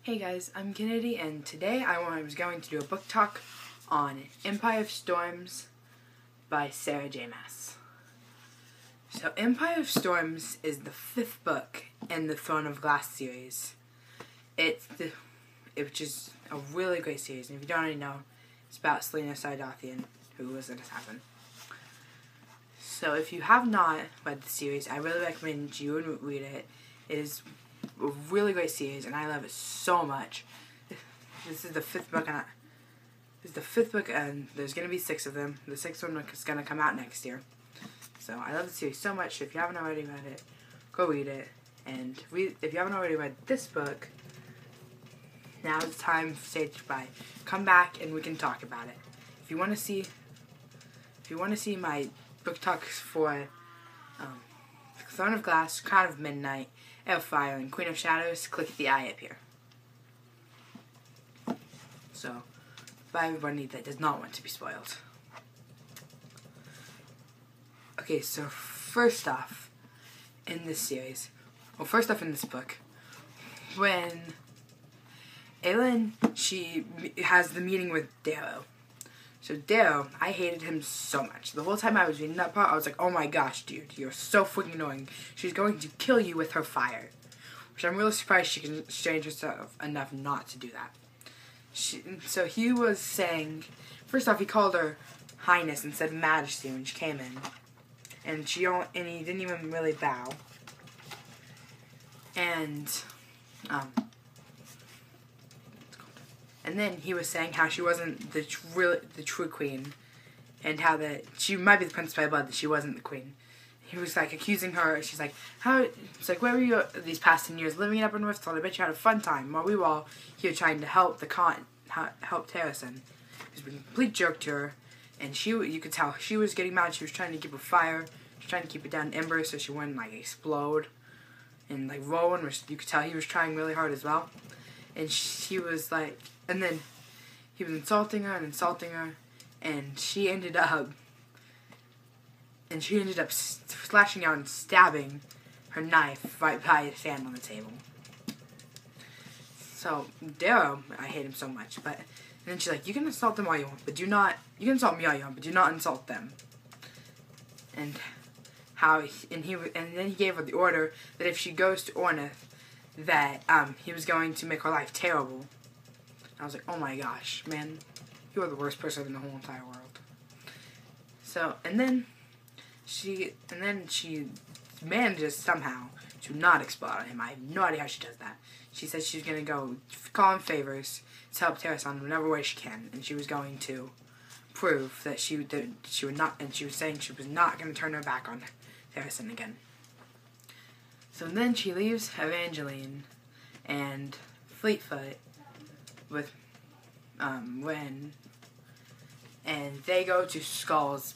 Hey guys, I'm Kennedy, and today I was going to do a book talk on Empire of Storms by Sarah J. Maas. So Empire of Storms is the 5th book in the Throne of Glass series. Which is a really great series, and if you don't already know, it's about Selena Sardathian, who was in Assassin. So if you have not read the series, I really recommend you read it. It is a really great series, and I love it so much. This is the 5th book, and there's going to be 6 of them. The 6th one is going to come out next year. So I love the series so much. If you haven't already read it, go read it. And if you haven't already read this book, now is the time to say goodbye. Come back and we can talk about it. If you want to see my book talks for Throne of Glass, Crown of Midnight, Fire, and Queen of Shadows, click the eye up here. So, for everybody that does not want to be spoiled. Okay, so first off in this book, when Aelin, she has the meeting with Darrow. So Darrow, I hated him so much. The whole time I was reading that part, I was like, oh my gosh, dude, you're so freaking annoying. She's going to kill you with her fire. Which I'm really surprised she can restrain herself enough not to do that. So he was saying, first off, he called her Highness instead of Majesty when she came in. And he didn't even really bow. And then he was saying how she wasn't the true queen, and how that she might be the princess by blood, that she wasn't the queen. He was like accusing her. She's like, it's like, where were you these past 10 years living up in Rifthold? I bet you had a fun time while we were all here trying to help help Terrasen. He was being a complete jerk to her, and you could tell she was getting mad. She was trying to keep her fire. She was trying to keep it down to embers so she wouldn't like explode. And like Rowan, you could tell he was trying really hard as well. And she was like, and then he was insulting her, and she ended up slashing out and stabbing her knife right by his hand on the table. So Darrow, I hate him so much, and then she's like, you can insult them all you want, but you can insult me all you want, but do not insult them. And then he gave her the order that if she goes to Ornith, that he was going to make her life terrible. I was like, oh my gosh, man, you are the worst person in the whole entire world. So, and then she manages somehow to not explode on him. I have no idea how she does that. She said she's going to go call in favors to help Terrasen in whatever way she can, and she was going to prove that she would not, and she was saying she was not going to turn her back on Terrasen again. So then she leaves Evangeline and Fleetfoot with Ren, and they go to Skull's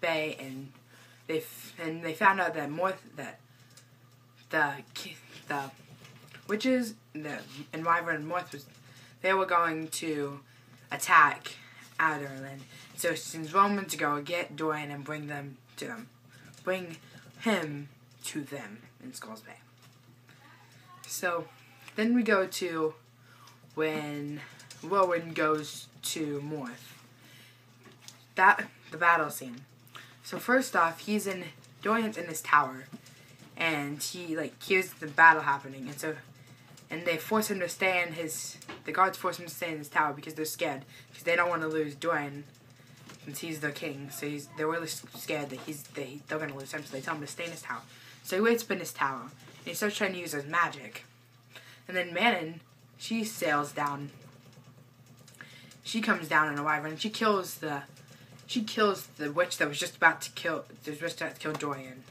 Bay, and they found out that the witches, and Wyvern and Morth they were going to attack Adderlin. So since Roman to go get Dorian and bring him to them in Skull's Bay. So then we go to when Rowan goes to Morth. The battle scene. So first off, Dorian's in his tower, and he hears the battle happening, and they force him to stay the guards force him to stay in his tower because they're scared, because they don't want to lose Dorian since he's their king. So they're really scared that they're going to lose him, so they tell him to stay in his tower. So he waits up in his tower, and he starts trying to use his magic. And then Manon, she sails down. She comes down in a wyvern, and she kills the witch that was just about to kill Dorian.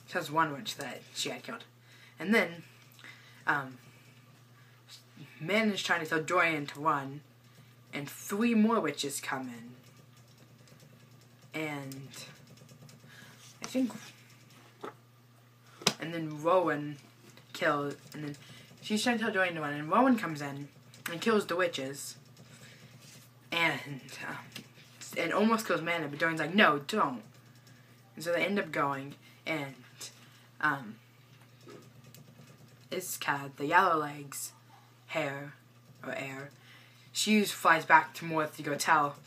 She has one witch that she had killed. And then Manon is trying to tell Dorian to run, and 3 more witches come in. And then Rowan kills, and then she's trying to tell Dorian to run, and Rowan comes in and kills the witches, and almost kills Manon, but Dorian's like, no, don't. And so they end up going, and Iskad, the Yellow Legs, air, she flies back to Morth to go tell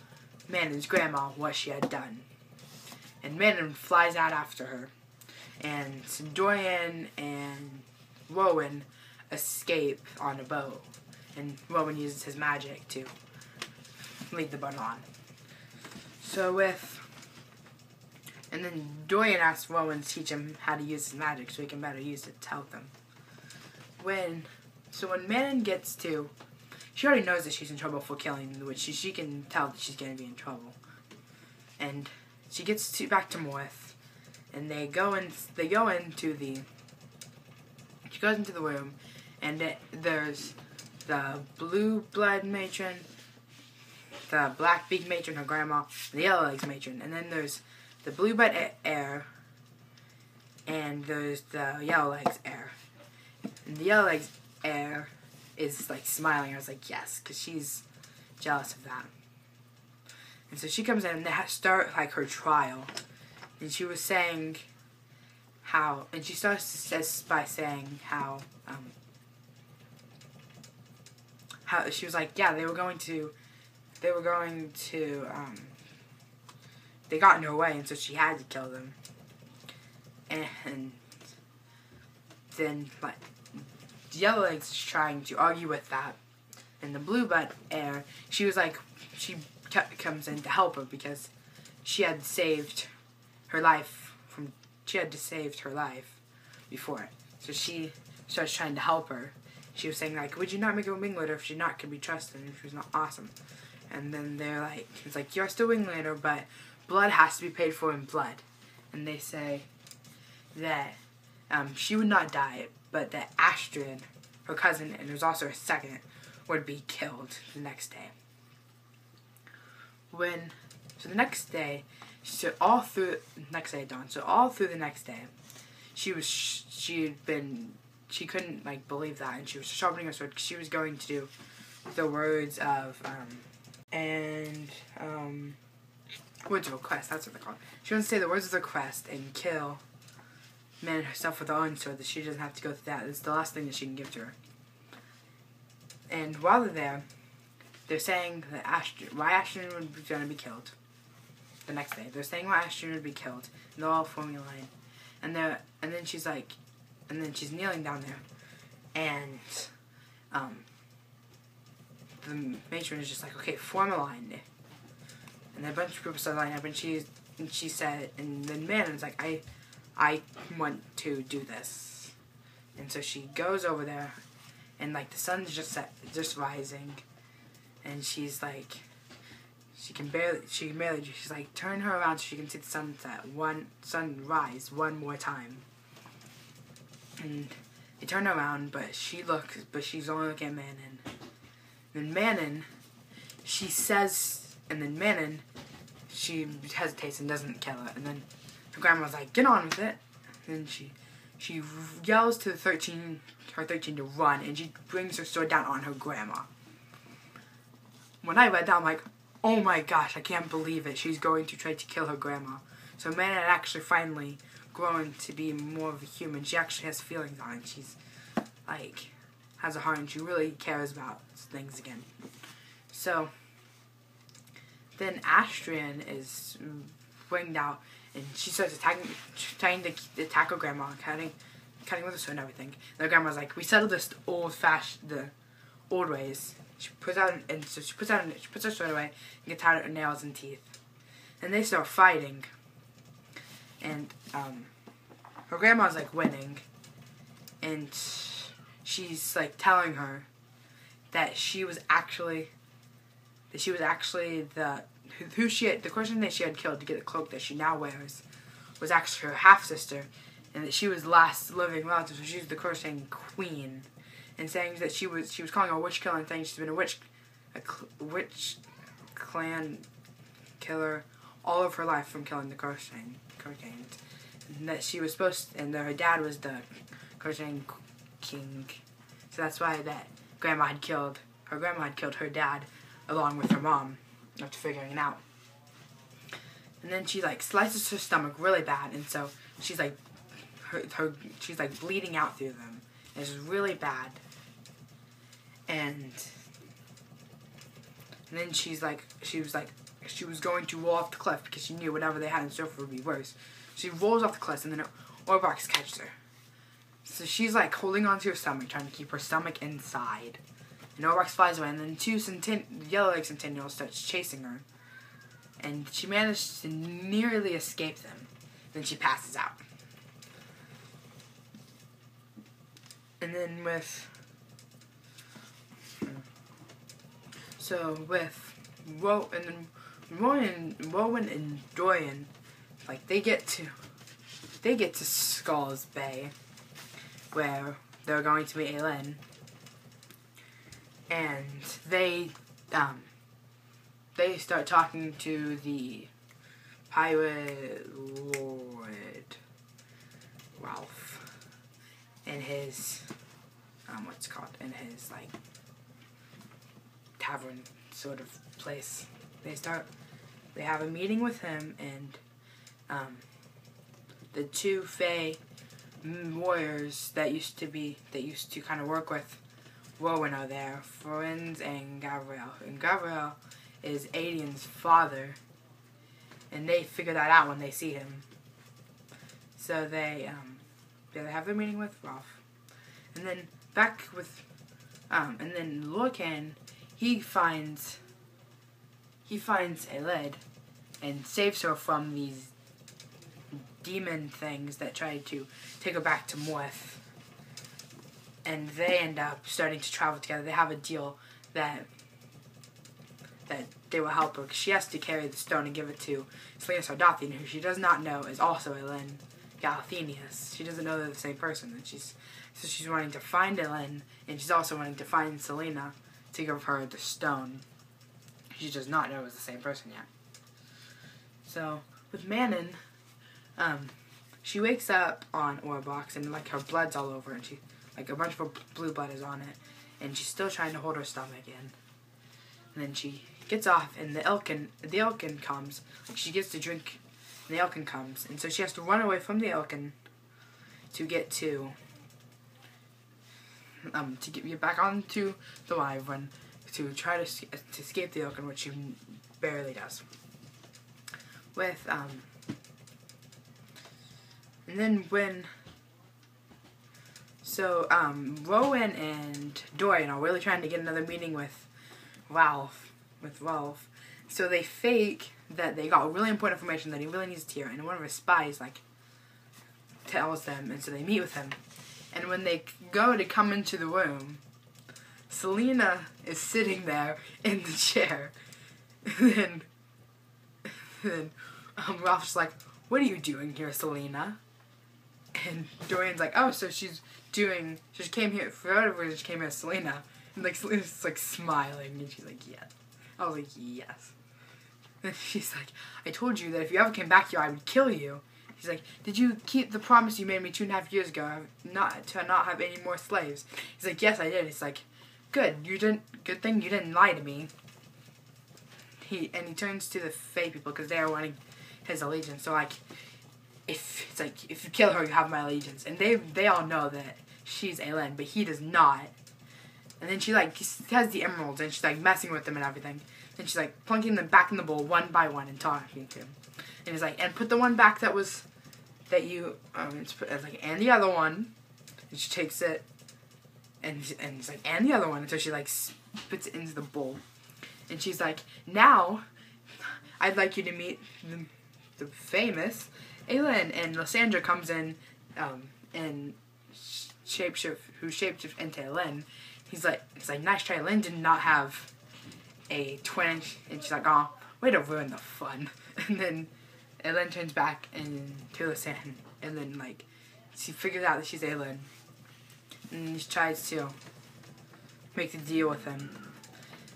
Manon's grandma what she had done. And Manon flies out after her. And Dorian and Rowan escape on a boat. And Rowan uses his magic to lead the boat on. And then Dorian asks Rowan to teach him how to use his magic so he can better use it to help them. When Manon gets to, she already knows that she's in trouble for killing the witch. She can tell that she's going to be in trouble. And she gets back to Morth, and she goes into the room, and there's the blue blood matron, the black beak matron, her grandma, and the yellow legs matron, and then there's the blue blood heir, and there's the yellow legs heir. And the yellow legs heir is like smiling. I was like, yes, because she's jealous of that. And so she comes in and they start like her trial. And she was saying how, and she starts by saying how she was like, yeah, they got in her way, and so she had to kill them. And then, like, Yellowlegs is trying to argue with that. And the Blue Blood heir, she was like, comes in to help her because she had saved her life before. So she starts trying to help her. She was saying, like, would you not make her a ringleader if she not could be trusted and if she was not awesome? And then they're like, it's like, you're still ringleader, but blood has to be paid for in blood. And they say that she would not die, but that Astrid, her cousin, and there's also a second, would be killed the next day. The next day she couldn't like believe that, and she was sharpening her sword because she was going to do the words of words of request. That's what they're called. She wants to say the words of the request and kill Manon herself with her own sword, that she doesn't have to go through that. It's the last thing that she can give to her. And while they're there, they're saying that why Astrid would be going to be killed the next day. They're saying why Astrid would be killed, and they're all forming a line. And then she's kneeling down there, and the matron is just like, okay, form a line. And then a bunch of people start lining up, and she said, and then Manon's like, I want to do this. And so she goes over there, and like the sun's just rising, and she's like, she can barely, she's like, turn her around so she can see the sunrise one more time. And they turn her around, but she's only looking at Manon. Then Manon, she hesitates and doesn't kill her. And then her grandma's like, get on with it. And she yells to her 13 to run, and she brings her sword down on her grandma. When I read that, I'm like, oh my gosh, I can't believe it. She's going to try to kill her grandma. So Manon had actually finally grown to be more of a human. She actually has feelings on it. She's like, has a heart, and she really cares about things again. So then Astrid is winged out, and she starts trying to attack her grandma, cutting with her sword and everything. And her grandma's like, we settled this the old ways. She puts her sword away and gets out her nails and teeth. And they start fighting. And her grandma's like winning, and she's like telling her that the person that she had killed to get the cloak that she now wears was actually her half sister, and that she was last living relative, so she's the crocheting queen, and saying that she was calling her a witch killer and saying she's been a witch clan killer all of her life from killing the crocheting. And that she was and that her dad was the crocheting king, so that's why that her grandma had killed her dad along with her mom after figuring it out. And then she like slices her stomach really bad, and so she's like she's like bleeding out through them. It's really bad. and then she was going to roll off the cliff because she knew whatever they had in store for her would be worse. She rolls off the cliff, and then Orbox catches her. So she's like holding onto her stomach, trying to keep her stomach inside. And Orbox flies away, and then two yellow-legged Centennials starts chasing her. And she managed to nearly escape them. Then she passes out. And then Rowan and Dorian, like they get to Skull's Bay, where they're going to meet Aelin, and they start talking to the pirate lord Ralph in his in his like tavern sort of place. They have a meeting with him, and the two Fae warriors that used to kind of work with Rowan are there, Friends and Gabriel. And Gabriel is Aiden's father, and they figure that out when they see him. So they have their meeting with Ralph, and then and then Lorcan, he finds Aelin and saves her from these demon things that try to take her back to Morth. And they end up starting to travel together. They have a deal that they will help her, because she has to carry the stone and give it to Selena Sardathian, who she does not know is also Aelin Galathenius. She doesn't know they're the same person. And she's wanting to find Aelin, and she's also wanting to find Selena to give her the stone. She does not know it's the same person yet. So with Manon, she wakes up on Orbox, and like her blood's all over, and she like a bunch of her blue blood is on it, and she's still trying to hold her stomach in. And then she gets off, and the Elkin comes. Like she gets to drink, and the Elkin comes, and so she has to run away from the Elkin to get back onto the Wyvern to try to escape the Elkin, which she barely does. And then Rowan and Dorian are really trying to get another meeting with Ralph. So they fake that they got really important information that he really needs to hear, and one of his spies tells them, and so they meet with him. And when they go to come into the room, Selena is sitting there in the chair. And then Ralph's like, "What are you doing here, Selena?" And Dorian's like, "Oh, so she came here, for whatever reason, she came here as Selena." And like Selena's like smiling, and she's like, "Yes." I was like, "Yes." And she's like, "I told you that if you ever came back here, I would kill you." He's like, "Did you keep the promise you made me 2.5 years ago not have any more slaves?" He's like, "Yes, I did." He's like, "Good thing you didn't lie to me." He turns to the Fae people, because they are wanting his allegiance. So like, if you kill her, you have my allegiance. And they all know that she's Aelin, but he does not. And then she like has the emeralds, and she's like messing with them and everything. And she's like plunking them back in the bowl one by one and talking to him. And he's like, "And put the one back that you and the other one." And she takes it, and he's like, "And the other one." And so she like spits it into the bowl. And she's like, "Now, I'd like you to meet the famous Aelin." And Lysandra comes in, and shapeshift into Aelin. It's like, "Nice try. Aelin did not have a twin." And she's like, "Oh, way to ruin the fun." And then Aelin turns back into Lysandra, and then like she figures out that she's Aelin, and she tries to make the deal with him.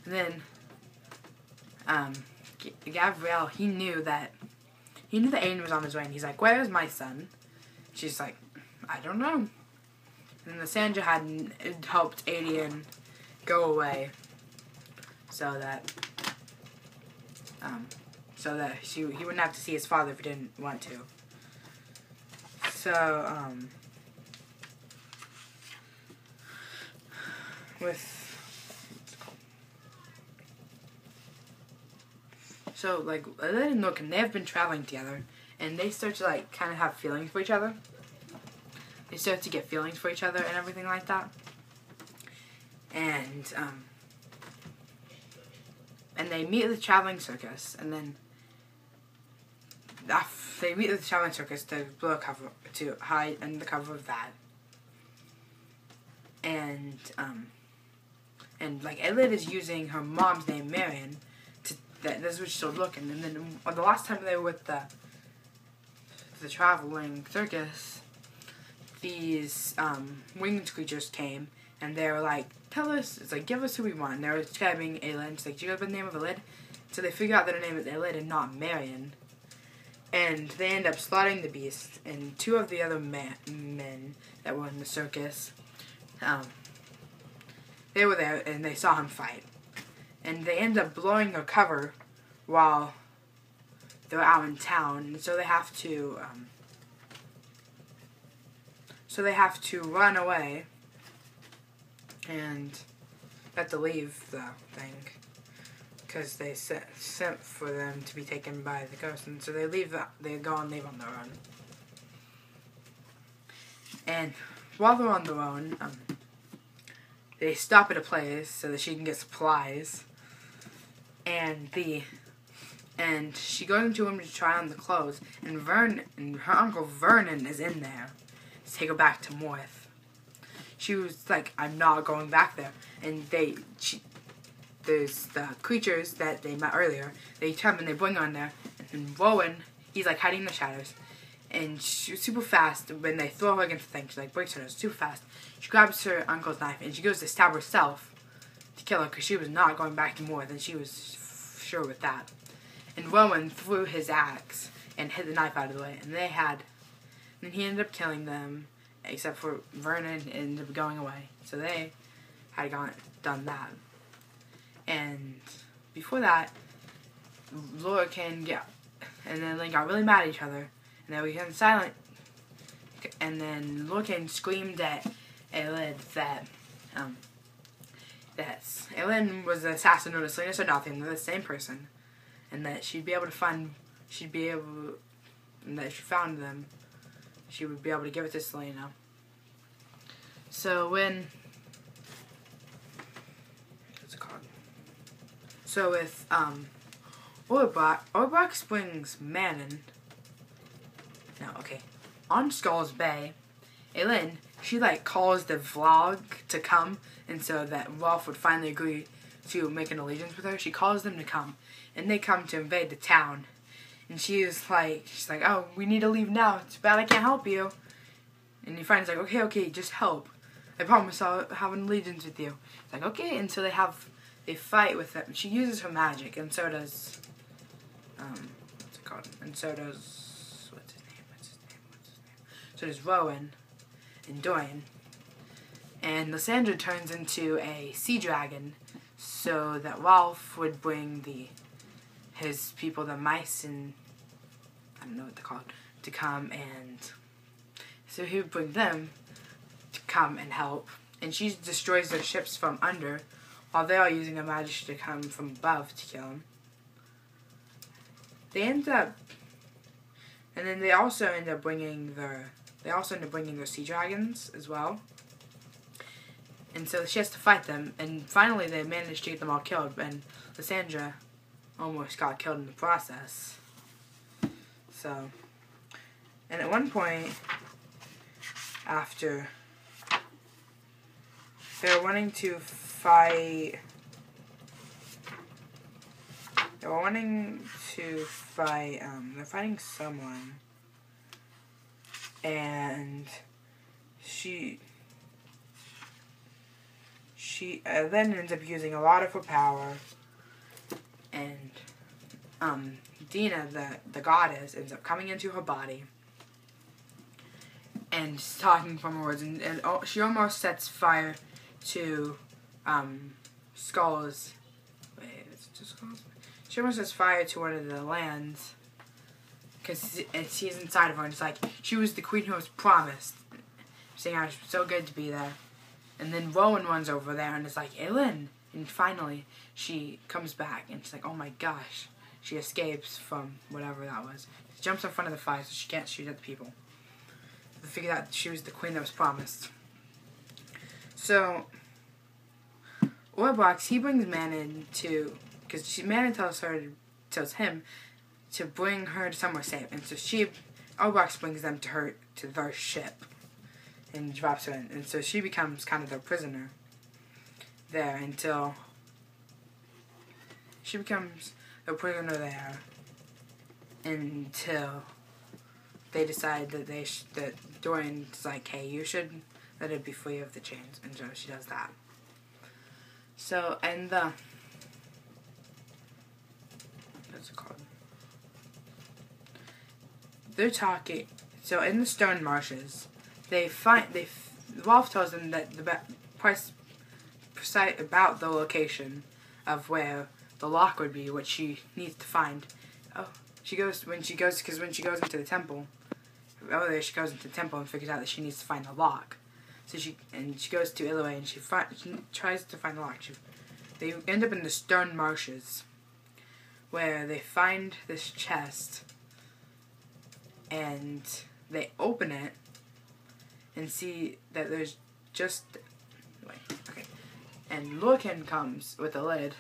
And then Gabriel, he knew that Aiden was on his way, and he's like, "Where's my son?" She's like, "I don't know." And Lysandra had helped Aiden go away so that he wouldn't have to see his father if he didn't want to. So So, like, Ellen and Logan, they have been traveling together, and they start to, like, kind of have feelings for each other. They start to get feelings for each other and everything like that. And they meet at the traveling circus, and then they meet at the traveling circus to blow a cover, to hide under the cover of that. And like, Elliot is using her mom's name, Marion, that's what she's still looking. And then the last time they were with the traveling circus, these winged creatures came, and they were like, tell us, it's like, give us who we want. And they were describing Aelin. It's like, do you know the name of Aelin? So they figure out that her name is Aelin and not Marion. And they end up slaughtering the beast, and two of the other men that were in the circus, they were there, and they saw him fight. And they end up blowing their cover while they're out in town, and so they have to run away, and they have to leave the thing, because they sent for them to be taken by the ghost, and so they go and leave on their own. And while they're on their own, they stop at a place so that she can get supplies, and she goes into a room to try on the clothes, and her uncle Vernon is in there to take her back to Morth. She was like, I'm not going back there. And there's the creatures that they met earlier. They come and they bring her on there. And Rowan, he's like hiding in the shadows. And she's super fast. When they throw her against the thing, she like breaks her nose super fast. She grabs her uncle's knife and she goes to stab herself to kill her, because she was not going back to Morth, and she was sure with that. And Rowan threw his axe and hit the knife out of the way. And he ended up killing them, except for Vernon ended up going away. So they had done that. And before that, Laura and then they got really mad at each other, and then we became silent. And then Laura screamed at Aelin that Aelin was the assassin known as Selena Sardathian. They're the same person, and that and that if she found them, she would be able to give it to Selena. So with Orbach Springs Manon. Now, okay, on Skull's Bay, Aelin, she like calls the vlog to come, and so that Rolf would finally agree to make an allegiance with her. She calls them to come, and they come to invade the town. And she's like, oh, we need to leave now. It's bad I can't help you. And your friend's like, okay, just help. I promise I'll have an allegiance with you. It's like, okay, and so they fight with them. She uses her magic, and so does, what's it called? And so does, what's his name? So does Rowan and Dorian. And Lysandra turns into a sea dragon, so that Rolf would bring his people, the mice, and I don't know what they're called, to come, and so he would bring them to come and help. And she destroys their ships from under, while they are using their magic to come from above to kill him. And then they also end up bringing their sea dragons as well. And so she has to fight them, and finally they manage to get them all killed, and Lysandra almost got killed in the process. So, and at one point, after they're wanting to fight, they're fighting someone, and she then ends up using a lot of her power, and Dina, the goddess, ends up coming into her body and talking from her words, and she almost sets fire to Skull's. Wait, is it just Skull's? She almost sets fire to one of the lands, because she's inside of her, and it's like she was the queen who was promised, saying how it was so good to be there. And then Rowan runs over there and is like, Aelin. And finally, she comes back and she's like, oh my gosh. she escapes from whatever that was. She jumps in front of the fire so she can't shoot at the people. They figured out she was the queen that was promised. So, Orbox, he brings Manon to, because Manon tells him to bring her to somewhere safe, and so Orbox brings them to their ship, and drops her in, and so she becomes kind of their prisoner there until she becomes a prisoner there until they decide that that Dorian's like, hey, you should let her be free of the chains, and so she does that. So, and what's it called? They're talking. So in the stone marshes, Rolf tells them that the precise about the location of where the lock would be, what she needs to find. Oh, when she goes into the temple. Earlier, she goes into the temple and figures out that she needs to find the lock. So she goes to Illaway and she tries to find the lock. They end up in the stone marshes, where they find this chest, and they open it and see that there's just and Lorcan comes with a lid.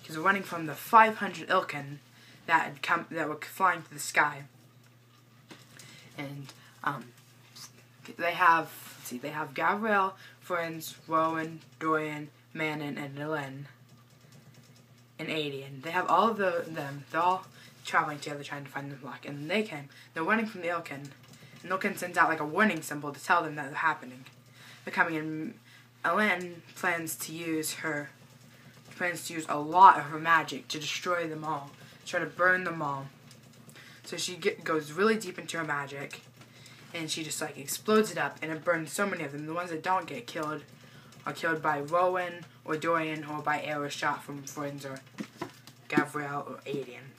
He's running from the 500 Ilken that were flying through the sky. And they have Gabrielle, Friends, Rowan, Dorian, Manon, and Elen, and Adian. They have all of them. They're all traveling together trying to find the lock. And they're running from the Ilken. And Ilken sends out like a warning symbol to tell them that they're happening. They're coming in. Elen plans to use a lot of her magic to destroy them all, try to burn them all. So she goes really deep into her magic, and she just like explodes it up, and it burns so many of them. The ones that don't get killed are killed by Rowan or Dorian or by arrow shot from Friends or Gabrielle or Adian.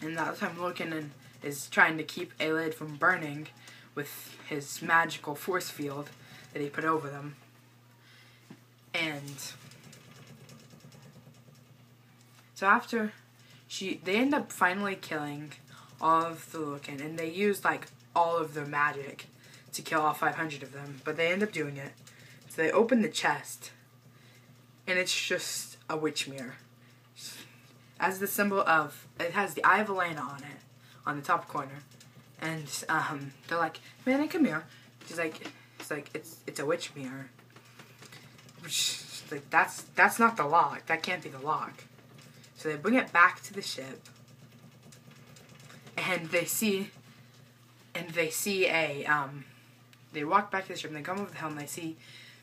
And that time Lorcan is trying to keep Aelid from burning with his magical force field that he put over them. And so after they end up finally killing all of the Lorcan, and they use like all of their magic to kill all 500 of them, but they end up doing it. So they open the chest, and it's just a witch mirror. As the symbol of, it has the Eye of Elena on it, on the top corner, and they're like, "Man, come here." It's a witch mirror. Which, like, that's not the lock. That can't be the lock. So they bring it back to the ship, and they walk back to the ship, and they come over the hill, and they see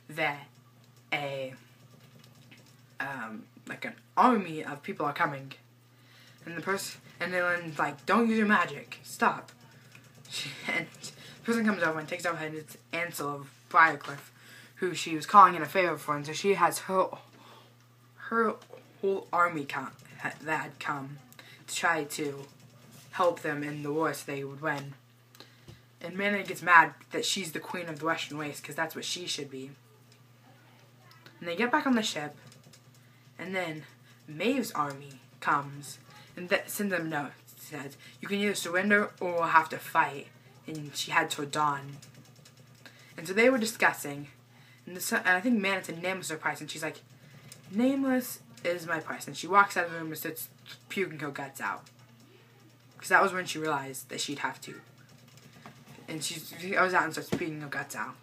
that like an army of people are coming, and they're like, "Don't use your magic, stop." And the person comes over and takes out her, and it's Ansel of Briarcliff, who she was calling in a favor for, and so she has her whole army that had come to try to help them in the war so they would win. And Manon gets mad that she's the queen of the Western Waste, because that's what she should be. And they get back on the ship, and then Maeve's army comes and sends them notes. It says, "You can either surrender or we'll have to fight." And she had toward Dawn. And so they were discussing, and I think Manon said Nameless her price, and she's like, "Nameless is my price." And she walks out of the room and starts puking her guts out. Because that was when she realized that she'd have to. And she goes out and starts puking her guts out.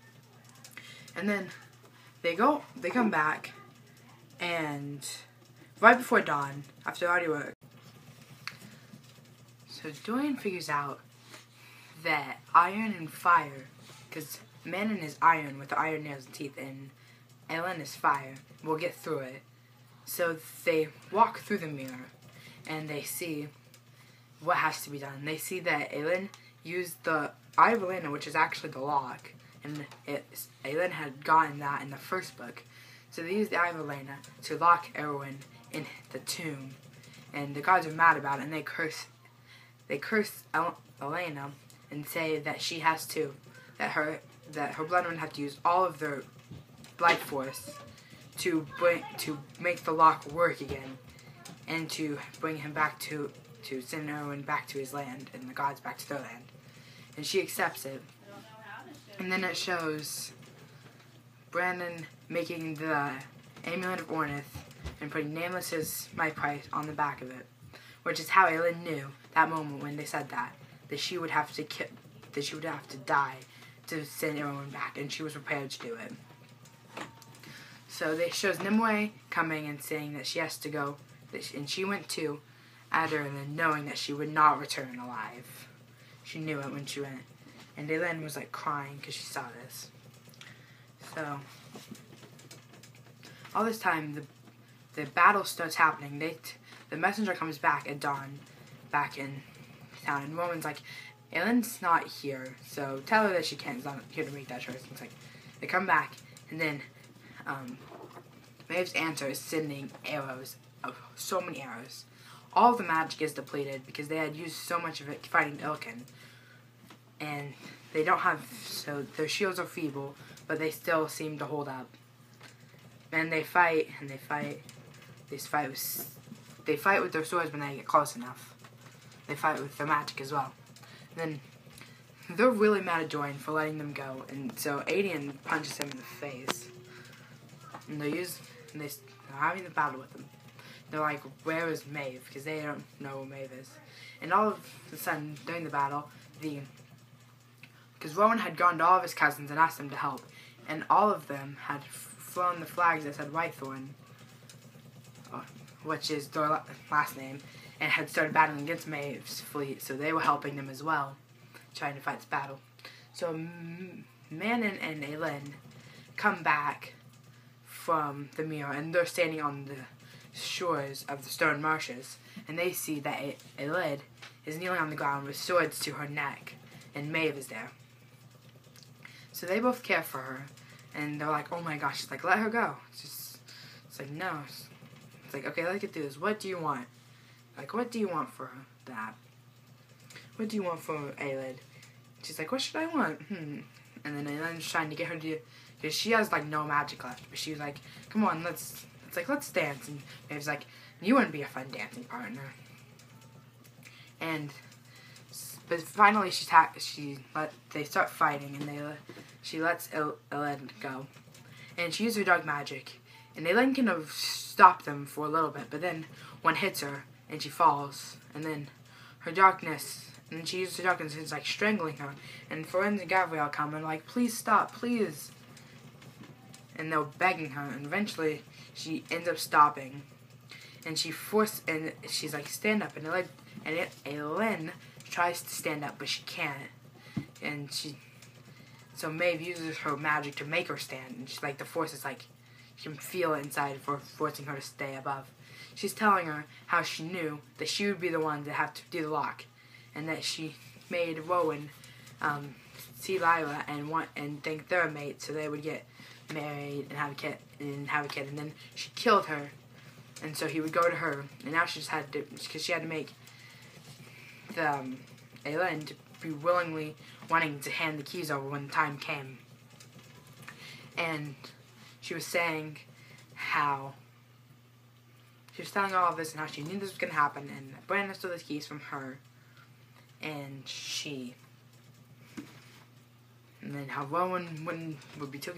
And then they come back, and right before dawn, after already work, so Dorian figures out that iron and fire, because Manon is iron with iron nails and teeth, and Ellen is fire, will get through it. So they walk through the mirror, and they see what has to be done. They see that Ellen used the Eye of Elena, which is actually the lock, and Ellen had gotten that in the first book. So they used the Eye of Elena to lock Erwin in the tomb, and the gods are mad about it, and they curse Elena and say that she has to, that her bloodline have to use all of their life force to make the lock work again. and to bring him back to send Erwin back to his land and the gods back to their land. And she accepts it. And then it shows Brandon making the amulet of Ornith and putting Nameless my price on the back of it, which is how Aelin knew that moment when they said that she would have to die to send Erwin back, and she was prepared to do it. So they shows Nimue coming and saying that she has to go, and she went to Aderlin knowing that she would not return alive. She knew it when she went. And Aelin was like crying because she saw this. So all this time the battle starts happening. The messenger comes back at dawn, back in town, and Roman's like, Aelin's not here, so tell her that she can't. She's not here to make that choice. And it's like they come back, and then Maeve's answer is sending arrows, so many arrows. All of the magic is depleted because they had used so much of it fighting Ilkin. And they don't have, so their shields are feeble, but they still seem to hold up. And they fight, and they fight with their swords when they get close enough. They fight with their magic as well. And then they're really mad at Dorian for letting them go, and so Adian punches him in the face. And they're having the battle with him. They're like, where is Maeve? Because they don't know where Maeve is. And all of a sudden, during the battle, because Rowan had gone to all of his cousins and asked them to help, and all of them had flown the flags that said Whitethorn, which is their last name, and had started battling against Maeve's fleet, so they were helping them as well, trying to fight this battle. So Manon and Aelin come back from the mirror, and they're standing on the shores of the stone marshes, and they see that Aelin is kneeling on the ground with swords to her neck, and Maeve is there. So they both care for her, and they're like, oh my gosh, it's like, let her go. It's like, no. It's like, okay, let's get through this. What do you want? Like, what do you want for that? What do you want for Aelin? She's like, what should I want? And then Aelin's trying to get her to, because she has, like, no magic left. But she was like, come on, let's dance. And Maeve's like, you wouldn't be a fun dancing partner. But finally they start fighting, and she lets Aelin go. And she uses her dark magic. And Aelin can stop them for a little bit, but then one hits her, and she falls. And then her darkness, and she uses her darkness, and it's like strangling her. And Ferenz and Gabrielle come and like, please stop, please. And they're begging her, and eventually she ends up stopping. And she's like, stand up. And Aelin tries to stand up, but she can't. And so Maeve uses her magic to make her stand. And she's like, the force is like, you can feel it inside for forcing her to stay above. She's telling her how she knew that she would be the one to have to do the lock, and that she made Rowan see Lyra and think they're a mate, so they would get married and have a kid. And then she killed her, and so he would go to her. And now she just had to, because she had to make Aelin to be willingly wanting to hand the keys over when the time came. And she was saying how she was telling all of this and how she knew this was going to happen, and Brandon stole the keys from her, and then how Rowan would be too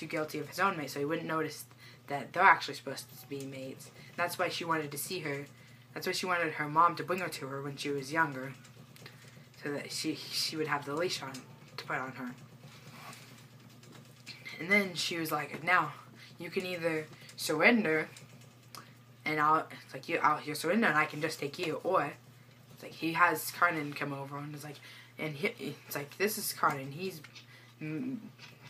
guilty of his own mate, so he wouldn't notice that they're actually supposed to be mates. That's why she wanted to see her. That's why she wanted her mom to bring her to her when she was younger, so that she would have the leash on to put on her. And then she was like, now you can either surrender, and I'll surrender and I can just take you, or it's like he has Karnan come over and it's like, it's like, this is Karnan, he's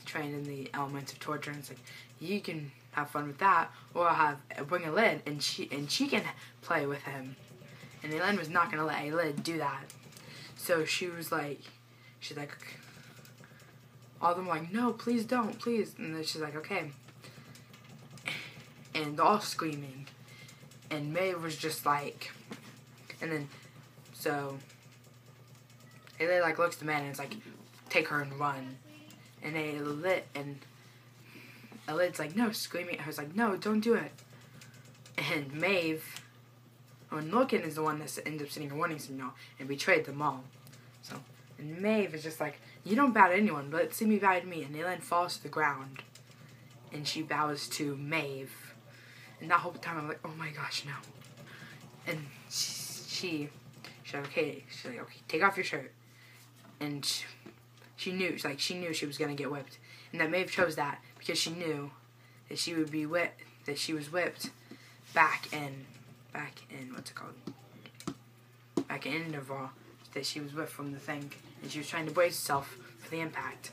trained in the elements of torture, and it's like, you can have fun with that, or I'll bring Aelin and she can play with him. And Aelin was not gonna let Aelin do that. So she's like, all of them were like, no, please don't, please. And then she's like, okay. And they're all screaming. And Maeve was just like, and then, so, Aelin like looks at the man and it's like, take her and run. And Aelin's like, no, screaming at her. It's like, no, don't do it. And Maeve when Loken is the one that ends up sending a warning signal and betrayed them all. So, and Maeve is just like, you don't bow to anyone, but let's see me bow to me. And Aelin falls to the ground, and she bows to Maeve. And that whole time I'm like, oh my gosh, no. And she's like, okay, take off your shirt. And she knew she was gonna get whipped, and that Maeve chose that because she knew that she would be whipped, that she was whipped back in what's it called? Back in Interval, that she was whipped from the thing, and she was trying to brace herself for the impact.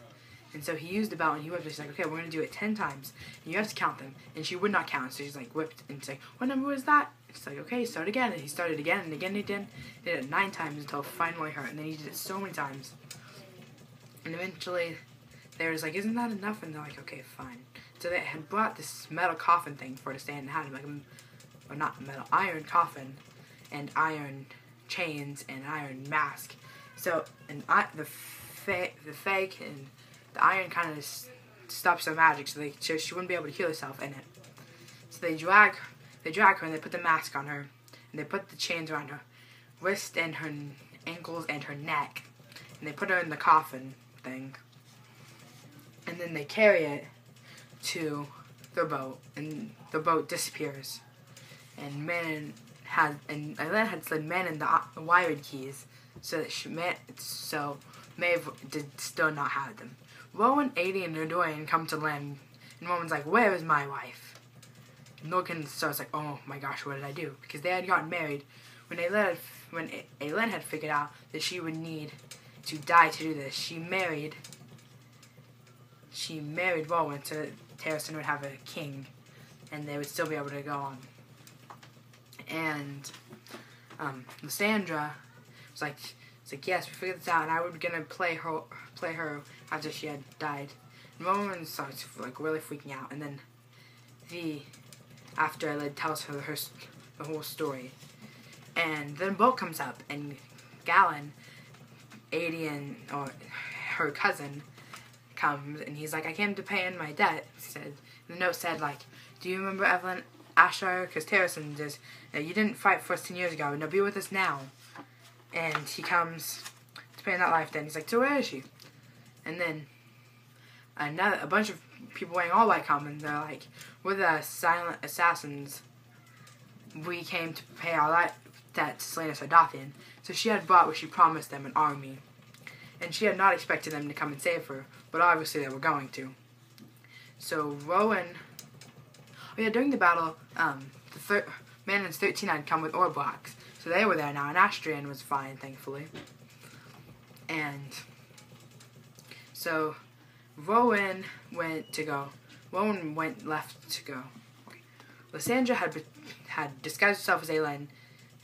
And so he used the belt and he whipped her. She's like, okay, we're gonna do it 10 times, and you have to count them. And she would not count, so she's like whipped, and she's like, what number was that? It's like, okay, start again. And he started again and again. He did it 9 times until it finally hurt, and then he did it so many times. And eventually, they were just like, isn't that enough? And they're like, okay, fine. So they had brought this metal coffin thing for her to stand and had like or not metal, iron coffin, and iron chains and iron mask. So and the fake and the iron kind of stops the magic, so she wouldn't be able to heal herself in it. So they drag her and they put the mask on her, and they put the chains around her wrist and her ankles and her neck, and they put her in the coffin thing, and then they carry it to the boat, and the boat disappears. And Aelin had slid Manon the wired keys, so that Maeve did still not have them. Rowan, Adie, and Dorian come to land, and Rowan's like, where is my wife? And Loken starts like, oh my gosh, what did I do? Because they had gotten married when Aelin had figured out that she would need to die to do this. She married Rowan so that Terrasen would have a king, and they would still be able to go on. And Lysandra was like, yes, we figured this out, and I was gonna play her after she had died. And Rowan starts like really freaking out, and then after Aelin tells her the whole story, and then Bolt comes up, and Galen, or her cousin, comes, and he's like, I came to pay in my debt. The note said like, do you remember Evelyn Ashire? Because Terrasen says, you didn't fight for us 10 years ago. Now be with us now. And he comes to pay in that life debt. He's like, so where is she? And then a bunch of people wearing all white come, and they're like, we're the silent assassins. We came to pay our life debt to Selena Sardathian. So she had brought what she promised them, an army. And she had not expected them to come and save her, but obviously they were going to. So during the battle, Manon's 13 had come with ore blocks, so they were there now, and Astrian was fine, thankfully. And so Rowan went left to go. Okay. Lysandra had disguised herself as Aelin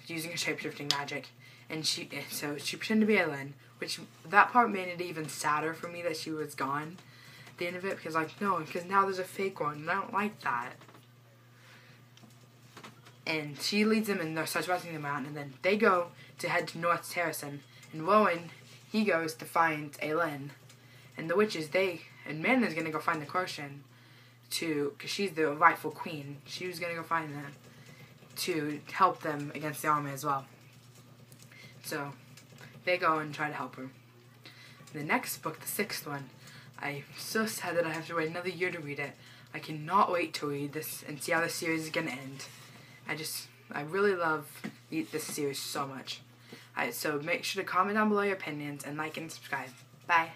using her shape-shifting magic, and she pretended to be Aelin, which that part made it even sadder for me that she was gone at the end of it, because now there's a fake one, and I don't like that. And she leads them, and they starts rushing them out, and then they go to head to North Terrasen, and Rowan, he goes to find Aelin, and the witches, and Manon's gonna go find the Quotient because she's the rightful queen. She was gonna go find them to help them against the army as well. So they go and try to help her. The next book, the 6th one, I'm so sad that I have to wait another year to read it. I cannot wait to read this and see how the series is gonna end. I really love this series so much. So make sure to comment down below your opinions and like and subscribe. Bye.